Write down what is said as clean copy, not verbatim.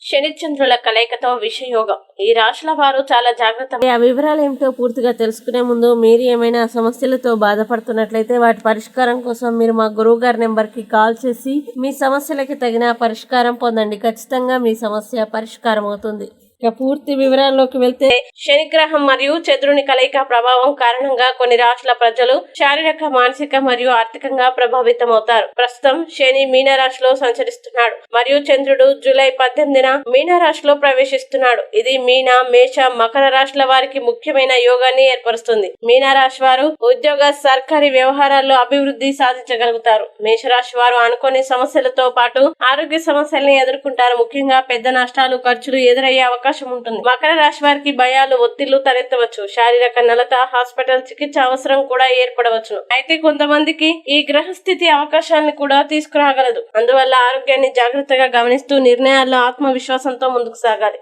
శనిచంద్రుల కలయికతో విషయోగం. ఈ రాశుల వారు చాలా జాగ్రత్త. ఆ వివరాలు ఏమిటో పూర్తిగా తెలుసుకునే ముందు మీరు ఏమైనా సమస్యలతో బాధపడుతున్నట్లయితే వాటి పరిష్కారం కోసం మీరు మా గురువు గారి నెంబర్ కి కాల్ చేసి మీ సమస్యలకి తగిన పరిష్కారం పొందండి. ఖచ్చితంగా మీ సమస్య పరిష్కారం అవుతుంది. ఇక పూర్తి వివరాల్లోకి వెళ్తే, శనిగ్రహం మరియు చంద్రుని కలయిక ప్రభావం కారణంగా కొన్ని రాశుల ప్రజలు శారీరక, మానసిక మరియు ఆర్థికంగా ప్రభావితమవుతారు. ప్రస్తుతం శని మీనరాశిలో సంచరిస్తున్నాడు మరియు చంద్రుడు జూలై 18న మీనరాశిలో ప్రవేశిస్తున్నాడు. ఇది మీన, మేష, మకర రాశుల వారికి ముఖ్యమైన యోగాన్ని ఏర్పరుస్తుంది. మీనరాశి వారు ఉద్యోగ, సర్కారీ వ్యవహారాల్లో అభివృద్ధి సాధించగలుగుతారు. మేషరాశి వారు అనుకోని సమస్యలతో పాటు ఆరోగ్య సమస్యల్ని ఎదుర్కొంటారు. ముఖ్యంగా పెద్ద నష్టాలు, ఖర్చులు ఎదురయ్యే అవకాశం ఉంటుంది. మకర రాశి వారికి భయాలు, ఒత్తిళ్లు తలెత్తవచ్చు. శారీరక నలత, హాస్పిటల్ చికిత్స అవసరం కూడా ఏర్పడవచ్చు. అయితే కొంతమందికి ఈ గ్రహస్థితి అవకాశాన్ని కూడా తీసుకురాగలదు. అందువల్ల ఆరోగ్యాన్ని జాగ్రత్తగా గమనిస్తూ నిర్ణయాల్లో ఆత్మవిశ్వాసంతో ముందుకు సాగాలి.